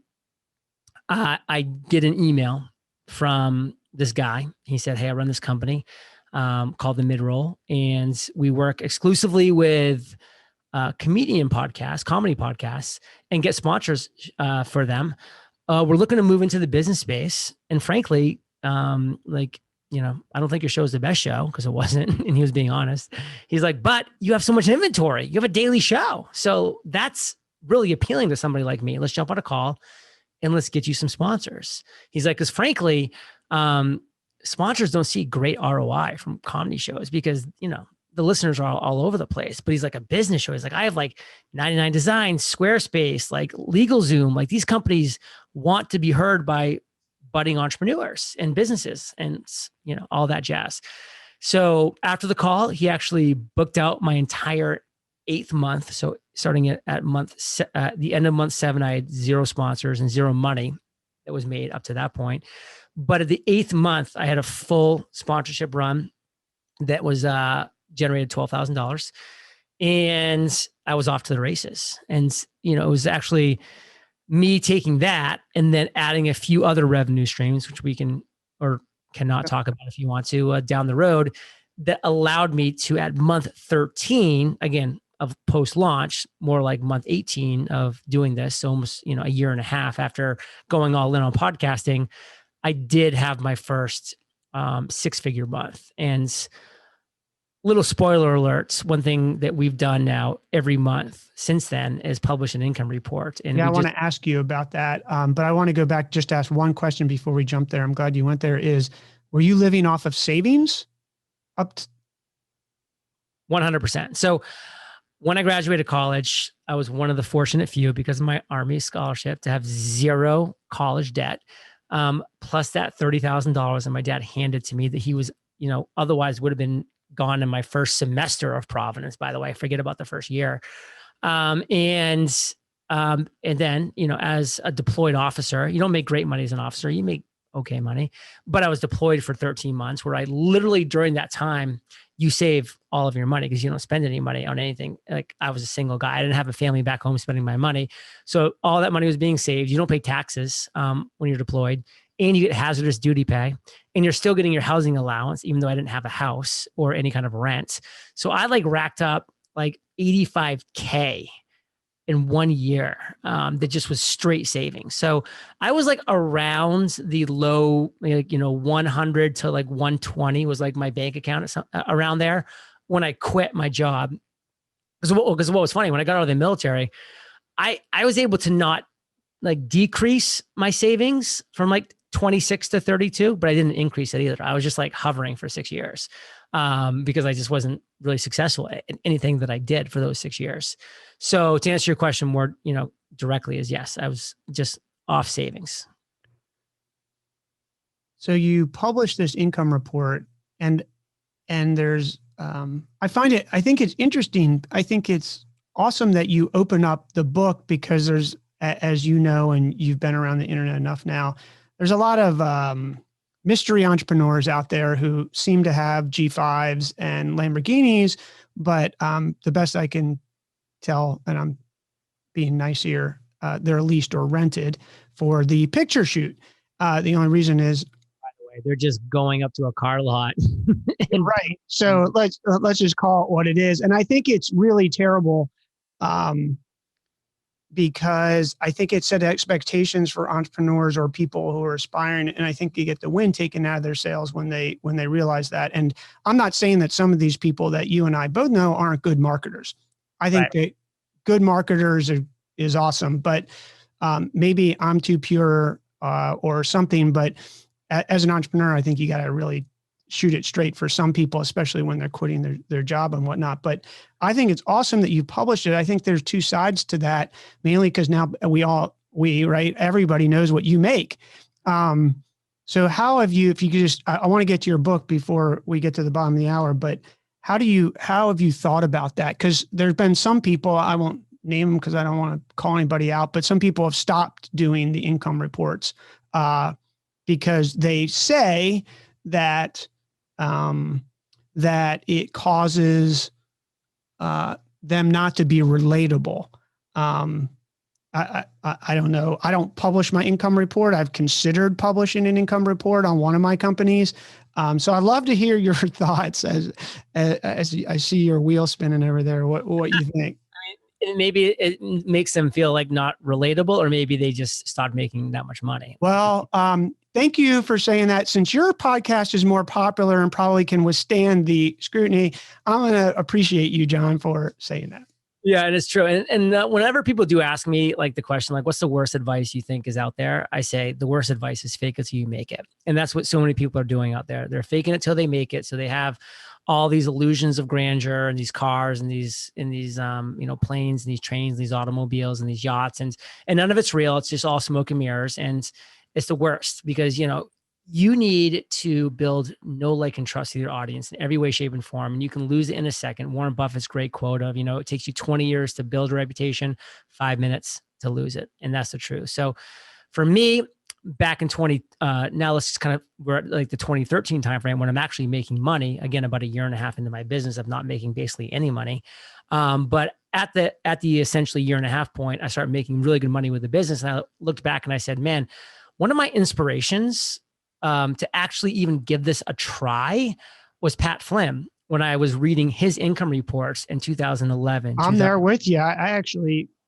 get an email from this guy. He said, hey, I run this company called The Midroll, and we work exclusively with comedy podcasts, and get sponsors for them. We're looking to move into the business space. And frankly, I don't think your show is the best show, because it wasn't. And he was being honest. He's like, but you have so much inventory. You have a daily show. So that's really appealing to somebody like me. Let's jump on a call and let's get you some sponsors. He's like, because frankly, sponsors don't see great ROI from comedy shows because, the listeners are all over the place. But he's like, a business show. He's like, I have like 99 Designs, Squarespace, like LegalZoom. Like, these companies want to be heard by budding entrepreneurs and businesses and, all that jazz. So after the call, he actually booked out my entire 8th month. So starting at the end of month 7, I had 0 sponsors and 0 money that was made up to that point. But at the 8th month, I had a full sponsorship run that was generated $12,000, and I was off to the races. And it was actually me taking that and then adding a few other revenue streams, which we can or cannot talk about if you want to down the road, that allowed me to, at month 13, again, of post-launch, more like month 18 of doing this, so almost, a year and a half after going all in on podcasting, I did have my first six-figure month. And little spoiler alerts, one thing that we've done now every month since then is publish an income report. And yeah, I want to ask you about that. But I want to go back, just to ask one question before we jump there. I'm glad you went there. Were you living off of savings? 100%. So when I graduated college, I was one of the fortunate few, because of my Army scholarship, to have zero college debt, plus that $30,000 that my dad handed to me that he was, otherwise would have been gone in my first semester of Providence, by the way. Forget about the first year. And then, as a deployed officer, you don't make great money as an officer. You make okay money. But I was deployed for 13 months, where I literally, during that time, you save all of your money because you don't spend any money on anything. Like, I was a single guy. I didn't have a family back home spending my money. So all that money was being saved. You don't pay taxes when you're deployed, and you get hazardous duty pay, and you're still getting your housing allowance, even though I didn't have a house or any kind of rent. So I racked up like $85K in 1 year that just was straight savings. So I was around the low, 100 to 120 was my bank account around there when I quit my job. Because what was funny, when I got out of the military, I was able to not decrease my savings from 26 to 32, but I didn't increase it either. I was just hovering for 6 years because I just wasn't really successful at anything that I did for those 6 years. So to answer your question more, directly, is yes, I was just off savings. So you published this income report, and there's, I think it's interesting. I think it's awesome that you open up the book, because there's, as you know, and you've been around the internet enough now, there's a lot of mystery entrepreneurs out there who seem to have G5s and Lamborghinis, but the best I can tell, and I'm being nice here, they're leased or rented for the picture shoot. The only reason is, by the way, they're just going up to a car lot. Right. So let's just call it what it is. And I think it's really terrible, because I think it set expectations for entrepreneurs or people who are aspiring. And I think you get the wind taken out of their sails when they realize that. And I'm not saying that some of these people that you and I both know aren't good marketers. I think that good marketers is awesome, but maybe I'm too pure or something. But as an entrepreneur, I think you got to really shoot it straight for some people, especially when they're quitting their job and whatnot. But I think it's awesome that you published it. I think there's two sides to that, mainly because now right, everybody knows what you make. So how have you, if you could just, I want to get to your book before we get to the bottom of the hour, but how have you thought about that? Because there's been some people, I won't name them because I don't want to call anybody out, but some people have stopped doing the income reports because they say that that it causes them not to be relatable. I don't know. I don't publish my income report. I've considered publishing an income report on one of my companies. So I'd love to hear your thoughts as I see your wheel spinning over there. What you think? Maybe it makes them feel not relatable, or maybe they just stopped making that much money. Well, thank you for saying that. Since your podcast is more popular and probably can withstand the scrutiny, I'm going to appreciate you, John, for saying that. Yeah, and it's true. And whenever people do ask me the question, what's the worst advice you think is out there? I say the worst advice is fake it till you make it. And that's what so many people are doing out there. They're faking it till they make it. So they have all these illusions of grandeur and these cars and these planes and these trains, and these automobiles and these yachts, and none of it's real. It's just all smoke and mirrors. And it's the worst because, you need to build know, like, and trust with your audience in every way, shape, and form. And you can lose it in a second. Warren Buffett's great quote of, it takes you 20 years to build a reputation, 5 minutes to lose it. And that's the truth. So for me, back in now let's just we're at the 2013 timeframe when I'm actually making money. Again, about a year and a half into my business of not making basically any money. But at the essentially year and a half point, I started making really good money with the business. And I looked back and I said, man, one of my inspirations to actually even give this a try was Pat Flynn when I was reading his income reports in 2011. I'm there with you. I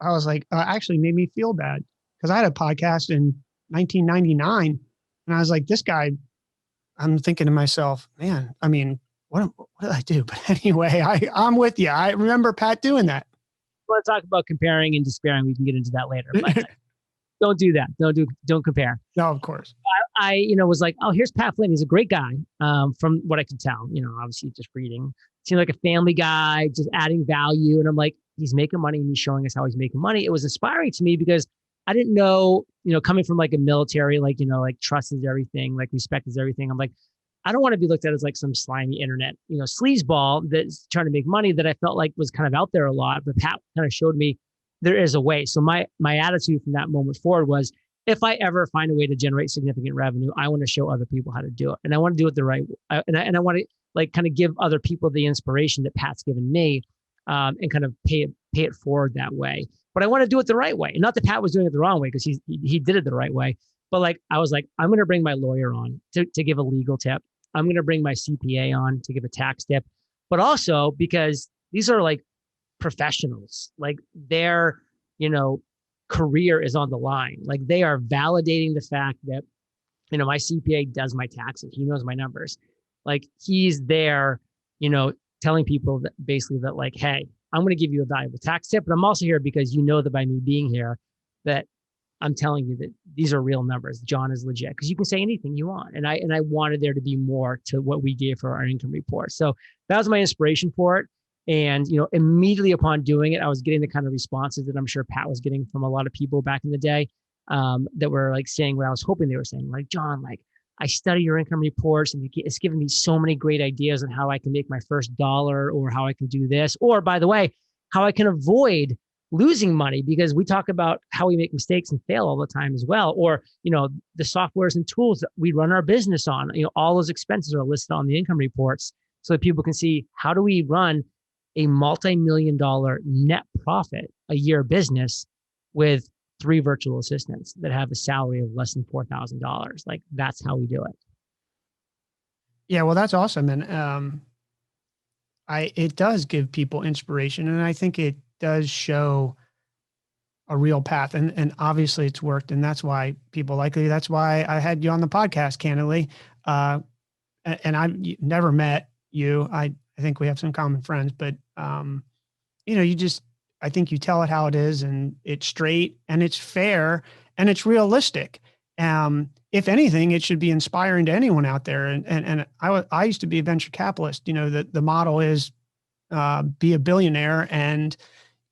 was like, actually made me feel bad because I had a podcast in 1999 and I was like, this guy, I'm thinking to myself, man, I mean, what did I do? But anyway, I'm with you. I remember Pat doing that. Want to talk about comparing and despairing? We can get into that later, but don't do that. Don't compare. No, of course. I was like, oh, here's Pat Flynn. He's a great guy. From what I can tell, obviously just reading, seemed like a family guy, just adding value. And I'm like, he's making money and he's showing us how he's making money. It was inspiring to me because I didn't know, coming from like a military, like trust is everything, like respect is everything. I'm like, I don't want to be looked at as like some slimy internet, sleazeball that's trying to make money that I felt like was kind of out there a lot. But Pat kind of showed me there is a way. So my attitude from that moment forward was, if I ever find a way to generate significant revenue, I want to show other people how to do it, and I want to do it the right way. And I want to like kind of give other people the inspiration that Pat's given me, and kind of pay it forward that way. But I want to do it the right way, and not that Pat was doing it the wrong way because he did it the right way. But like I was like, I'm going to bring my lawyer on to give a legal tip. I'm going to bring my CPA on to give a tax tip, but also because these are like professionals, like their career is on the line. Like they are validating the fact that my CPA does my taxes. He knows my numbers. Like he's there, telling people that basically that like, hey, I'm going to give you a valuable tax tip, but I'm also here because that by me being here, that I'm telling you that these are real numbers. John is legit, because you can say anything you want. And I wanted there to be more to what we gave for our income report. So that was my inspiration for it. And, immediately upon doing it, I was getting the kind of responses that I'm sure Pat was getting from a lot of people back in the day, that were like saying what I was hoping they were saying, like, John, like I study your income reports and it's given me so many great ideas on how I can make my first dollar, or how I can do this, or by the way, how I can avoid losing money, because we talk about how we make mistakes and fail all the time as well. Or, the softwares and tools that we run our business on, all those expenses are listed on the income reports so that people can see, how do we run a multi-million-dollar net profit a year business with 3 virtual assistants that have a salary of less than $4,000. Like that's how we do it. Yeah, well, that's awesome. And it does give people inspiration, and I think it does show a real path, and obviously it's worked, and that's why people like you. That's why I had you on the podcast, candidly. And I've never met you. I think we have some common friends, but I think you tell it how it is, and it's straight and it's fair and it's realistic. If anything, it should be inspiring to anyone out there. And I used to be a venture capitalist. The model is be a billionaire, and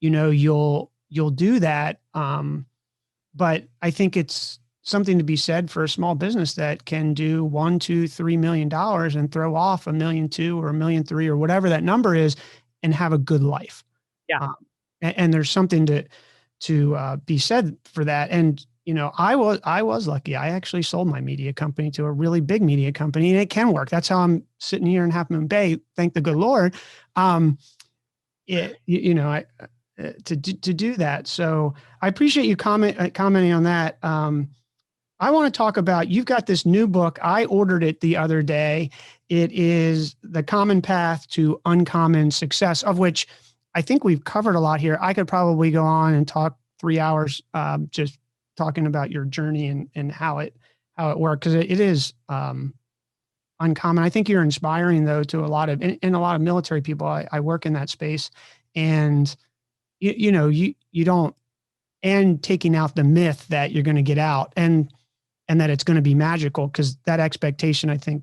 you'll do that. But I think it's something to be said for a small business that can do $1, $2, $3 million and throw off $1.2 million or $1.3 million or whatever that number is, and have a good life. Yeah. And there's something to be said for that. And I was lucky. I actually sold my media company to a really big media company, and it can work. That's how I'm sitting here in Half Moon Bay. Thank the good Lord. To do that. So I appreciate you commenting on that. I want to talk about, you've got this new book. I ordered it the other day. It is The Common Path to Uncommon Success, of which I think we've covered a lot here. I could probably go on and talk 3 hours, just talking about your journey and how it worked, because it is uncommon. I think you're inspiring, though, to a lot of military people. I work in that space, and you don't, and taking out the myth that you're going to get out and that it's going to be magical, because that expectation, I think,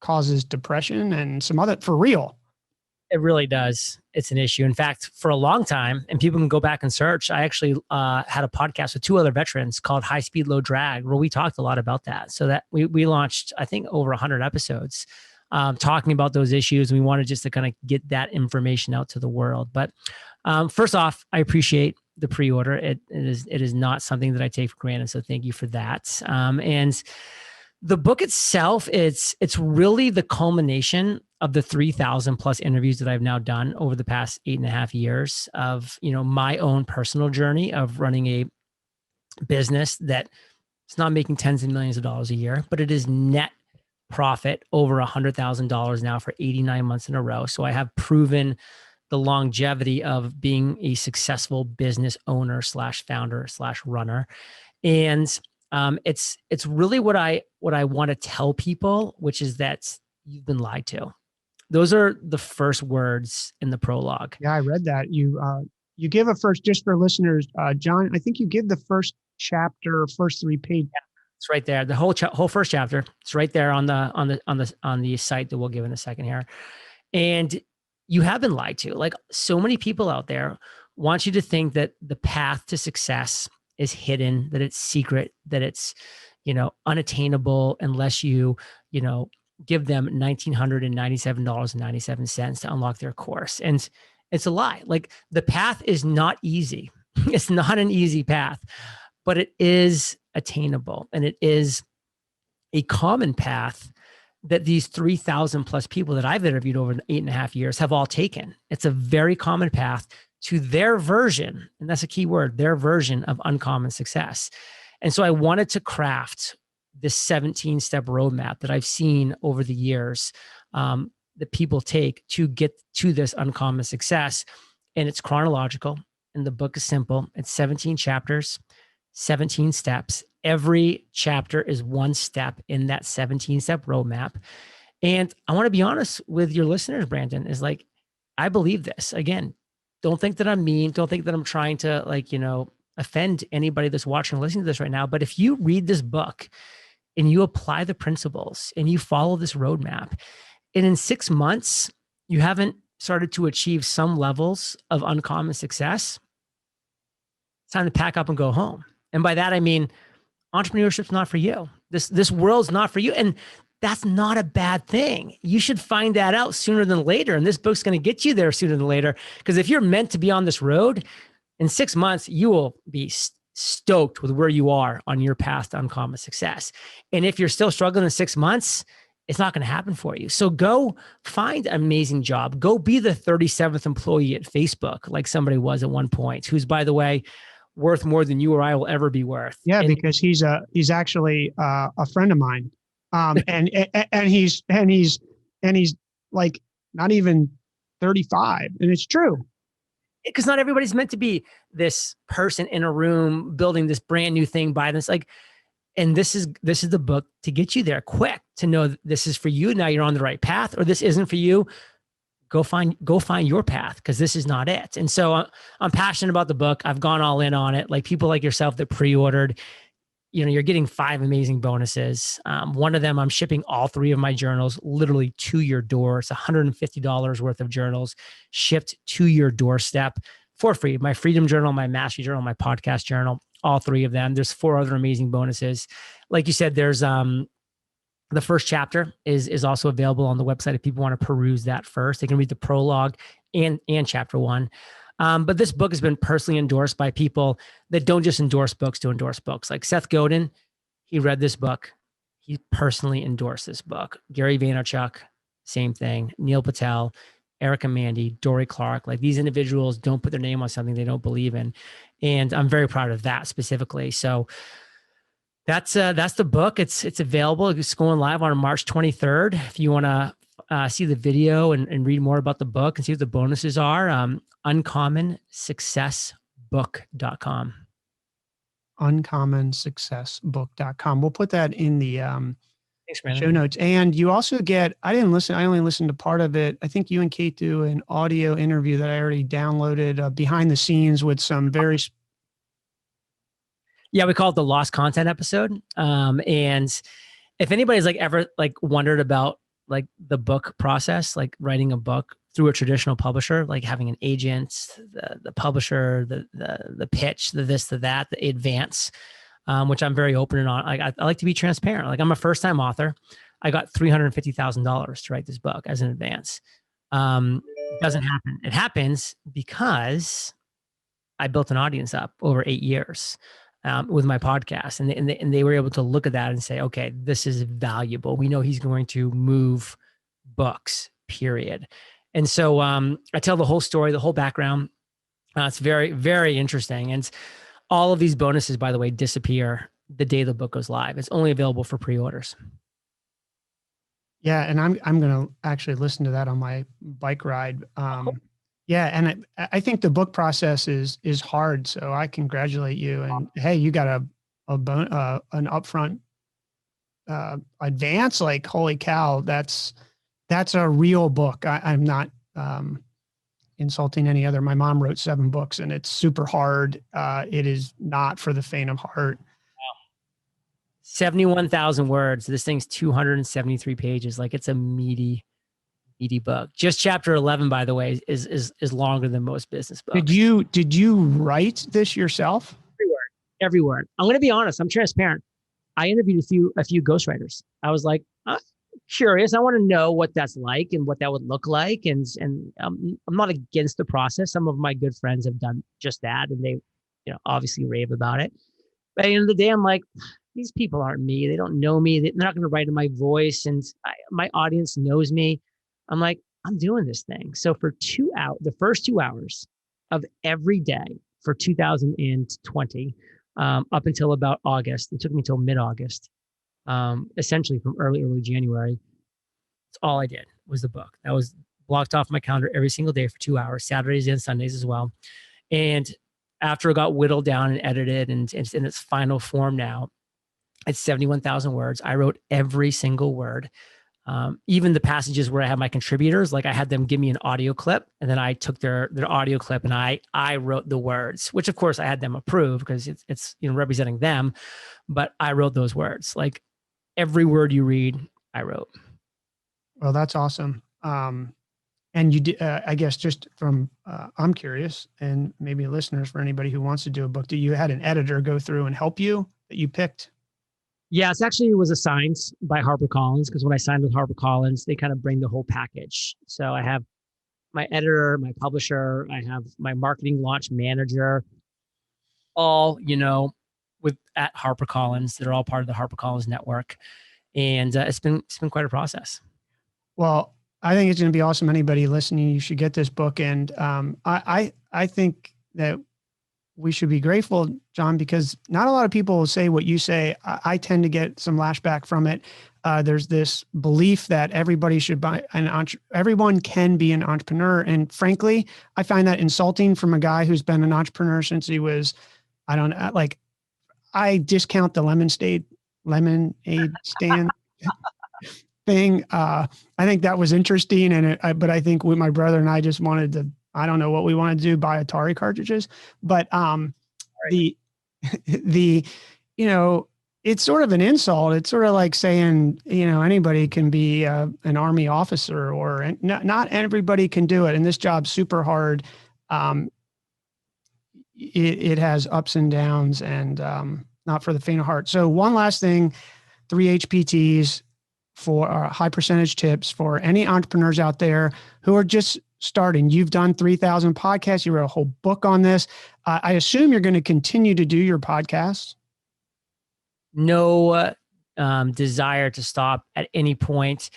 causes depression and some other, for real. It really does. It's an issue. In fact, for a long time, and people can go back and search, I actually had a podcast with 2 other veterans called High Speed, Low Drag, where we talked a lot about that. So that we launched, I think, over 100 episodes talking about those issues. We wanted just to kind of get that information out to the world. But first off, I appreciate the pre-order. It is not something that I take for granted. So thank you for that. And the book itself, it's really the culmination of the 3,000 plus interviews that I've now done over the past 8.5 years of, my own personal journey of running a business that it's not making tens of millions of dollars a year, but it is net profit over $100,000 now for 89 months in a row. So I have proven the longevity of being a successful business owner slash founder slash runner. And it's really what I want to tell people, which is that you've been lied to. Those are the first words in the prologue. Yeah, I read that. You give a first, just for listeners, John, I think you give the first chapter, first 3 pages. Yeah, it's right there. The whole first chapter. It's right there on the site that we'll give in a second here. And you have been lied to. Like, so many people out there want you to think that the path to success is hidden, that it's secret, that it's, unattainable unless you give them $1,997.97 to unlock their course. And it's a lie. Like, the path is not easy. It's not an easy path, but it is attainable. And it is a common path that these 3,000 plus people that I've interviewed over 8.5 years have all taken. It's a very common path to their version, and that's a key word, their version of uncommon success. And so I wanted to craft this 17-step roadmap that I've seen over the years that people take to get to this uncommon success. And it's chronological, and the book is simple. It's 17 chapters, 17 steps. Every chapter is one step in that 17-step roadmap. And I want to be honest with your listeners, Brandon, is like, I believe this. Again, don't think that I'm mean. Don't think that I'm trying to offend anybody that's watching or listening to this right now. But if you read this book and you apply the principles and you follow this roadmap, and in 6 months, you haven't started to achieve some levels of uncommon success, it's time to pack up and go home. And by that, I mean, entrepreneurship's not for you. This world's not for you. And that's not a bad thing. You should find that out sooner than later. And this book's going to get you there sooner than later. Because if you're meant to be on this road, in 6 months, you will be stoked with where you are on your path to uncommon success. And if you're still struggling in 6 months, it's not going to happen for you. So go find an amazing job. Go be the 37th employee at Facebook, like somebody was at one point, who's, by the way, worth more than you or I will ever be worth. Yeah, because he's actually a friend of mine. And he's like not even 35, and it's true. Because not everybody's meant to be this person in a room building this brand new thing by this. And this is the book to get you there quick, to know that this is for you. Now you're on the right path, or this isn't for you. Go find your path, because this is not it. And so I'm passionate about the book. I've gone all in on it. Like people like yourself that pre-ordered, you're getting 5 amazing bonuses. One of them, I'm shipping all 3 of my journals literally to your door. It's $150 worth of journals shipped to your doorstep for free. My Freedom Journal, my Mastery Journal, my Podcast Journal, all 3 of them. There's 4 other amazing bonuses. Like you said, there's the first chapter is also available on the website if people want to peruse that first. They can read the prologue and chapter 1. But this book has been personally endorsed by people that don't just endorse books to endorse books. Like Seth Godin, he read this book. He personally endorsed this book. Gary Vaynerchuk, same thing. Neil Patel, Erica Mandy, Dory Clark. Like, these individuals don't put their name on something they don't believe in. And I'm very proud of that specifically. So that's the book. It's available. It's going live on March 23rd. If you want to see the video and read more about the book and see what the bonuses are, uncommonsuccessbook.com. uncommonsuccessbook.com. We'll put that in the Thanks, show notes. And you also get, I only listened to part of it. I think you and Kate do an audio interview that I already downloaded behind the scenes with some very... Yeah, we call it the lost content episode. And if anybody's ever wondered about the book process, like writing a book through a traditional publisher, like having an agent, the publisher, the pitch, the this, the that, the advance, which I'm very open and on. I like to be transparent. Like, I'm a first-time author. I got $350,000 to write this book as an advance. It doesn't happen. It happens because I built an audience up over 8 years. With my podcast, and they were able to look at that and say, okay, this is valuable. We know he's going to move books, period. And so I tell the whole story, the whole background. It's very, very interesting. And all of these bonuses, by the way, disappear the day the book goes live. It's only available for pre-orders. Yeah, and I'm gonna actually listen to that on my bike ride. Yeah, and I think the book process is hard, so I congratulate you. And hey, you got an upfront advance. Like, holy cow, that's a real book. I'm not insulting any other. My mom wrote 7 books, and it's super hard. It is not for the faint of heart. 71,000 words. This thing's 273 pages. Like it's a meaty book. Just chapter 11, by the way, is longer than most business books. Did you write this yourself? Every word. I'm going to be honest. I'm transparent. I interviewed a few ghostwriters. I was like, I'm curious. I want to know what that's like and what that would look like. And I'm not against the process. Some of my good friends have done just that, and they, obviously rave about it. But at the end of the day, I'm like, these people aren't me. They don't know me. They're not going to write in my voice, and my audience knows me. I'm like, I'm doing this thing. So for 2 hours, the first 2 hours of every day for 2020, up until about August, it took me until mid-August, essentially from early January. That's all I did was the book. That was blocked off my calendar every single day for 2 hours, Saturdays and Sundays as well. And after it got whittled down and edited and it's in its final form now, it's 71,000 words. I wrote every single word. Even the passages where I have my contributors, like I had them give me an audio clip, and then I took their audio clip and I wrote the words, which of course I had them approve because it's representing them, but I wrote those words. Like every word you read, I wrote. Well, that's awesome. And you did, I guess, just from I'm curious, and maybe listeners, for anybody who wants to do a book, do you had an editor go through and help you that you picked? Yes, actually, it was assigned by HarperCollins because when I signed with HarperCollins, they kind of bring the whole package. So I have my editor, my publisher, I have my marketing launch manager, all with at HarperCollins. They're all part of the HarperCollins network, and it's been quite a process. Well, I think it's going to be awesome. Anybody listening, you should get this book, and I think that we should be grateful, John, because not a lot of people will say what you say. I tend to get some lashback from it. There's this belief that everybody should buy everyone can be an entrepreneur. And frankly, I find that insulting from a guy who's been an entrepreneur since he was, I don't know, like I discount the lemonade stand thing. I think that was interesting. But I think my brother and I just wanted to, I don't know what we wanted to do, buy Atari cartridges, but right. the it's sort of an insult. It's sort of like saying, anybody can be an Army officer, or not everybody can do it. And this job's super hard. It has ups and downs, and not for the faint of heart. So one last thing, 3 HPTs for high percentage tips for any entrepreneurs out there who are just starting. You've done 3,000 podcasts. You wrote a whole book on this. I assume you're going to continue to do your podcast. No desire to stop at any point.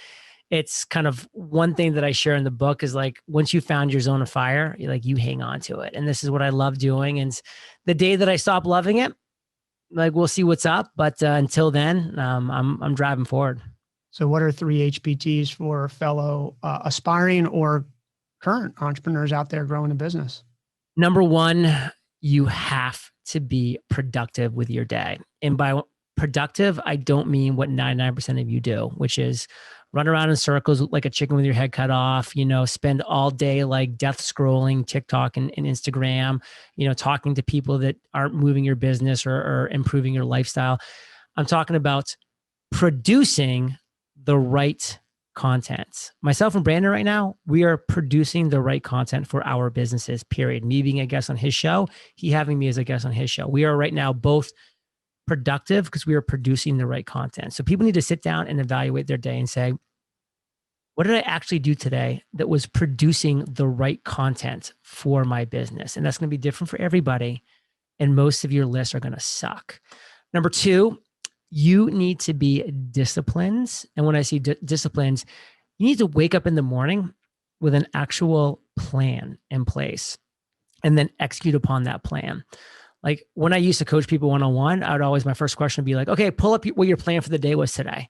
It's kind of one thing that I share in the book is like, once you found your zone of fire, you hang on to it. And this is what I love doing. And the day that I stop loving it, we'll see what's up. But until then, I'm driving forward. So what are 3 HPTs for fellow aspiring or current entrepreneurs out there growing a business? Number one, you have to be productive with your day. And by productive, I don't mean what 99% of you do, which is run around in circles like a chicken with your head cut off, spend all day like death scrolling TikTok and Instagram, talking to people that aren't moving your business or improving your lifestyle. I'm talking about producing the right content. Myself and Brandon right now, we are producing the right content for our businesses, period. Me being a guest on his show, he having me as a guest on his show. We are right now both productive because we are producing the right content. So people need to sit down and evaluate their day and say, what did I actually do today that was producing the right content for my business? And that's going to be different for everybody. And most of your lists are going to suck. Number two, you need to be disciplined. And when I say disciplines, you need to wake up in the morning with an actual plan in place and then execute upon that plan. Like when I used to coach people one-on-one, I would always, my first question would be like, okay, pull up what your plan for the day was today.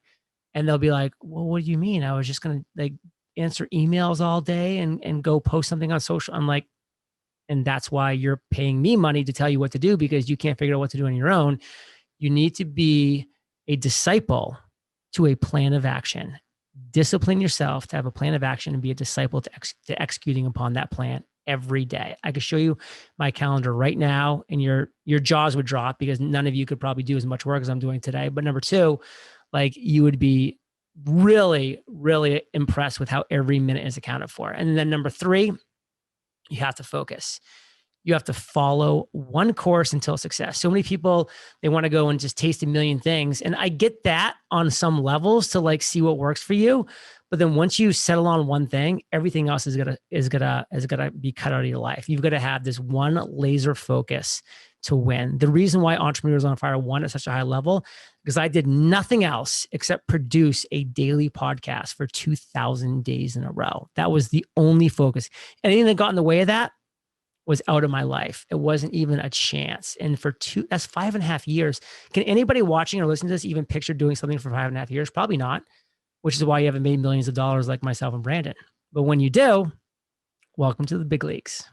And they'll be like, well, what do you mean? I was just going to like answer emails all day and go post something on social. I'm like, and that's why you're paying me money to tell you what to do, because you can't figure out what to do on your own. You need to be a disciple to a plan of action. Discipline yourself to have a plan of action and be a disciple to executing upon that plan every day. I could show you my calendar right now and your jaws would drop, because none of you could probably do as much work as I'm doing today. But number two, like, you would be really, really impressed with how every minute is accounted for. And then number three, you have to focus. You have to follow one course until success. So many people, they want to go and just taste a million things. And I get that on some levels, to like see what works for you. But then once you settle on one thing, everything else is gonna be cut out of your life. You've got to have this one laser focus to win. The reason why Entrepreneurs on Fire won at such a high level, because I did nothing else except produce a daily podcast for 2,000 days in a row. That was the only focus. Anything that got in the way of that was out of my life. It wasn't even a chance. And that's 5.5 years. Can anybody watching or listening to this even picture doing something for 5.5 years? Probably not, which is why you haven't made millions of dollars like myself and Brandon. But when you do, welcome to the big leagues.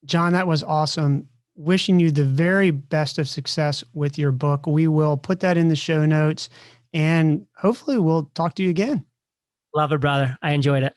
John, that was awesome. Wishing you the very best of success with your book. We will put that in the show notes, and hopefully we'll talk to you again. Love it, brother. I enjoyed it.